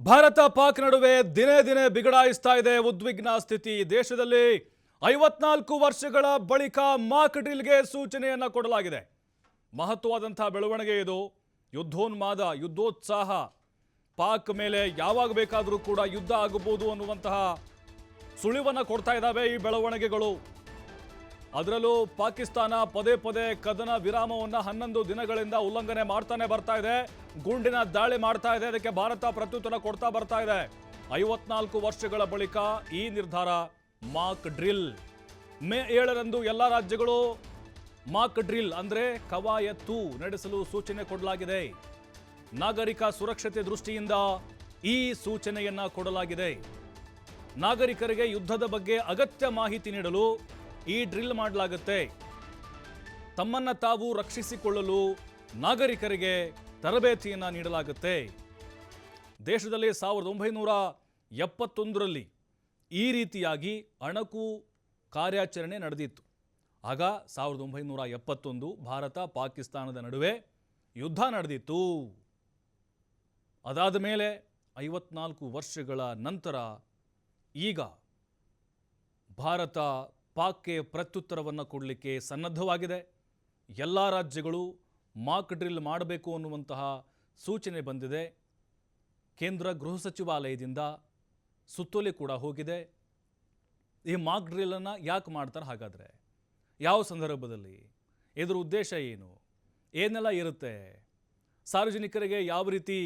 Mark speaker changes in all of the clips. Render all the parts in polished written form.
Speaker 1: ಭಾರತ ಪಾಕ್ ನಡುವೆ ದಿನೇ ದಿನೇ ಬಿಗಡಾಯಿಸ್ತಾ ಇದೆ ಉದ್ವಿಗ್ನ ಸ್ಥಿತಿ. ದೇಶದಲ್ಲಿ 54 ವರ್ಷಗಳ ಬಳಿಕ ಮಾಕ್ ಡ್ರಿಲ್ಗೆ ಸೂಚನೆಯನ್ನ ಕೊಡಲಾಗಿದೆ. ಮಹತ್ವವಾದಂತಹ ಬೆಳವಣಿಗೆ ಇದು. ಯುದ್ಧೋನ್ಮಾದ, ಯುದ್ಧೋತ್ಸಾಹ, ಪಾಕ್ ಮೇಲೆ ಯಾವಾಗ ಬೇಕಾದರೂ ಕೂಡ ಯುದ್ಧ ಆಗಬಹುದು ಅನ್ನುವಂತಹ ಸುಳಿವನ್ನ ಕೊಡ್ತಾ ಇದ್ದಾವೆ ಈ ಬೆಳವಣಿಗೆಗಳು. ಅದರಲ್ಲೂ ಪಾಕಿಸ್ತಾನ ಪದೇ ಪದೇ ಕದನ ವಿರಾಮವನ್ನು 11 ದಿನಗಳಿಂದ ಉಲ್ಲಂಘನೆ ಮಾಡ್ತಾನೆ ಬರ್ತಾ ಇದೆ. ಗುಂಡಿನ ದಾಳಿ ಮಾಡ್ತಾ ಇದೆ. ಅದಕ್ಕೆ ಭಾರತ ಪ್ರತ್ಯುತ್ತರ ಕೊಡ್ತಾ ಬರ್ತಾ ಇದೆ. 54 ವರ್ಷಗಳ ಬಳಿಕ ಈ ನಿರ್ಧಾರ. ಮಾಕ್ ಡ್ರಿಲ್ ಮೇ 7ರಂದು ಎಲ್ಲ ರಾಜ್ಯಗಳು ಮಾಕ್ ಡ್ರಿಲ್ ಅಂದ್ರೆ ಕವಾಯತ್ತು ನಡೆಸಲು ಸೂಚನೆ ಕೊಡಲಾಗಿದೆ. ನಾಗರಿಕ ಸುರಕ್ಷತೆ ದೃಷ್ಟಿಯಿಂದ ಈ ಸೂಚನೆಯನ್ನ ಕೊಡಲಾಗಿದೆ. ನಾಗರಿಕರಿಗೆ ಯುದ್ಧದ ಬಗ್ಗೆ ಅಗತ್ಯ ಮಾಹಿತಿ ನೀಡಲು ಈ ಡ್ರಿಲ್ ಮಾಡಲಾಗುತ್ತೆ. ತಮ್ಮನ್ನ ತಾವು ರಕ್ಷಿಸಿಕೊಳ್ಳಲು ನಾಗರಿಕರಿಗೆ ತರಬೇತಿಯನ್ನ ನೀಡಲಾಗುತ್ತೆ. ದೇಶದಲ್ಲಿ 1971ರಲ್ಲಿ ಈ ರೀತಿಯಾಗಿ ಅಣಕು ಕಾರ್ಯಾಚರಣೆ ನಡೆದಿತ್ತು. ಆಗ 1971 ಭಾರತ ಪಾಕಿಸ್ತಾನದ ನಡುವೆ ಯುದ್ಧ ನಡೆದಿತ್ತು. ಅದಾದ ಮೇಲೆ 54 ವರ್ಷಗಳ ನಂತರ ಈಗ ಭಾರತ ಪಾಕ್ಗೆ ಪ್ರತ್ಯುತ್ತರವನ್ನು ಕೊಡಲಿಕ್ಕೆ ಸನ್ನದ್ಧವಾಗಿದೆ. ಎಲ್ಲ ರಾಜ್ಯಗಳು ಮಾಕ್ ಡ್ರಿಲ್ ಮಾಡಬೇಕು ಅನ್ನುವಂತಹ ಸೂಚನೆ ಬಂದಿದೆ. ಕೇಂದ್ರ ಗೃಹ ಸಚಿವಾಲಯದಿಂದ ಸುತ್ತೋಲೆ ಕೂಡ ಹೋಗಿದೆ. ಈ ಮಾಕ್ ಡ್ರಿಲ್ಲನ್ನು ಯಾಕೆ ಮಾಡ್ತಾರೆ, ಹಾಗಾದರೆ ಯಾವ ಸಂದರ್ಭದಲ್ಲಿ, ಇದರ ಉದ್ದೇಶ ಏನು, ಏನೆಲ್ಲ ಇರುತ್ತೆ, ಸಾರ್ವಜನಿಕರಿಗೆ ಯಾವ ರೀತಿ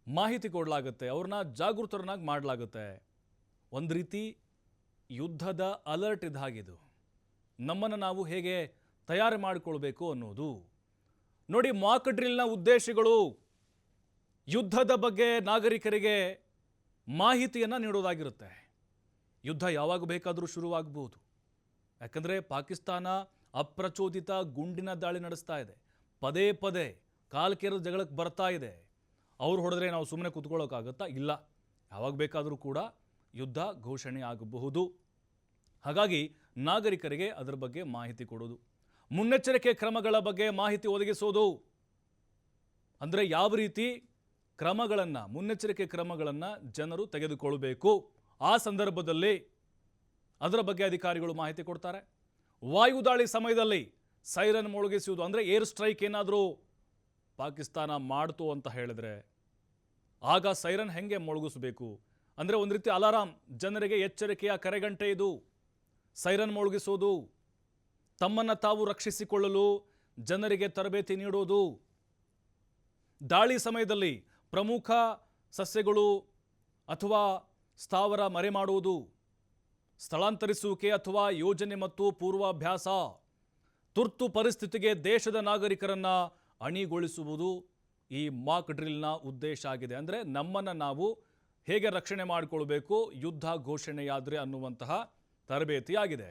Speaker 1: ಮಾಹಿತಿ ಕೊಡಲಾಗುತ್ತೆ, ಅವ್ರನ್ನ ಜಾಗೃತರನ್ನಾಗಿ ಮಾಡಲಾಗುತ್ತೆ. ಒಂದು ರೀತಿ ಯುದ್ಧದ ಅಲರ್ಟ್ ಇದ್ದಾಗಿದು. ನಮ್ಮನ್ನು ನಾವು ಹೇಗೆ ತಯಾರಿ ಮಾಡಿಕೊಳ್ಬೇಕು ಅನ್ನೋದು. ನೋಡಿ, ಮಾಕ್ ಡ್ರಿಲ್ನ ಉದ್ದೇಶಗಳು ಯುದ್ಧದ ಬಗ್ಗೆ ನಾಗರಿಕರಿಗೆ ಮಾಹಿತಿಯನ್ನು ನೀಡೋದಾಗಿರುತ್ತೆ. ಯುದ್ಧ ಯಾವಾಗ ಬೇಕಾದರೂ ಶುರುವಾಗಬಹುದು. ಯಾಕಂದರೆ ಪಾಕಿಸ್ತಾನ ಅಪ್ರಚೋದಿತ ಗುಂಡಿನ ದಾಳಿ ನಡೆಸ್ತಾ ಇದೆ. ಪದೇ ಪದೇ ಕಾಲ್ಕೆರೆದ ಜಗಳಕ್ಕೆ ಬರ್ತಾ ಇದೆ. ಅವ್ರು ಹೊಡೆದ್ರೆ ನಾವು ಸುಮ್ಮನೆ ಕೂತ್ಕೊಳ್ಳೋಕ್ಕಾಗತ್ತಾ? ಇಲ್ಲ, ಯಾವಾಗ ಬೇಕಾದರೂ ಕೂಡ ಯುದ್ಧ ಘೋಷಣೆ ಆಗಬಹುದು. ಹಾಗಾಗಿ ನಾಗರಿಕರಿಗೆ ಅದರ ಬಗ್ಗೆ ಮಾಹಿತಿ ಕೊಡೋದು, ಮುನ್ನೆಚ್ಚರಿಕೆ ಕ್ರಮಗಳ ಬಗ್ಗೆ ಮಾಹಿತಿ ಒದಗಿಸೋದು. ಅಂದರೆ ಯಾವ ರೀತಿ ಕ್ರಮಗಳನ್ನು, ಮುನ್ನೆಚ್ಚರಿಕೆ ಕ್ರಮಗಳನ್ನು ಜನರು ತೆಗೆದುಕೊಳ್ಳಬೇಕು. ಆ ಸಂದರ್ಭದಲ್ಲಿ ಅದರ ಬಗ್ಗೆ ಅಧಿಕಾರಿಗಳು ಮಾಹಿತಿ ಕೊಡ್ತಾರೆ. ವಾಯುದಾಳಿ ಸಮಯದಲ್ಲಿ ಸೈರನ್ ಮೊಳಗಿಸುವುದು, ಅಂದರೆ ಏರ್ ಸ್ಟ್ರೈಕ್ ಏನಾದರೂ ಪಾಕಿಸ್ತಾನ ಮಾಡ್ತು ಅಂತ ಹೇಳಿದ್ರೆ ಆಗ ಸೈರನ್ ಹೆಂಗೆ ಮೊಳಗಿಸಬೇಕು, ಅಂದರೆ ಒಂದು ರೀತಿ ಅಲಾರಾಮ್, ಜನರಿಗೆ ಎಚ್ಚರಿಕೆಯ ಕರೆಗಂಟೆ ಇದು. ಸೈರನ್ ಮೊಳಗಿಸೋದು, ತಮ್ಮನ್ನು ತಾವು ರಕ್ಷಿಸಿಕೊಳ್ಳಲು ಜನರಿಗೆ ತರಬೇತಿ ನೀಡೋದು. ದಾಳಿ ಸಮಯದಲ್ಲಿ ಪ್ರಮುಖ ಸಸ್ಯಗಳು ಅಥವಾ ಸ್ಥಾವರ ಮರೆ ಮಾಡುವುದು, ಸ್ಥಳಾಂತರಿಸುವಿಕೆ ಅಥವಾ ಯೋಜನೆ ಮತ್ತು ಪೂರ್ವಾಭ್ಯಾಸ, ತುರ್ತು ಪರಿಸ್ಥಿತಿಗೆ ದೇಶದ ನಾಗರಿಕರನ್ನು ಅಣಿಗೊಳಿಸುವುದು ಈ ಮಾಕ್ ಡ್ರಿಲ್ನ ಉದ್ದೇಶ ಆಗಿದೆ. ಅಂದರೆ ನಮ್ಮನ್ನು ನಾವು ಹೇಗೆ ರಕ್ಷಣೆ ಮಾಡಿಕೊಳ್ಬೇಕು ಯುದ್ಧ ಘೋಷಣೆಯಾದರೆ ಅನ್ನುವಂತಹ ತರಬೇತಿ ಆಗಿದೆ.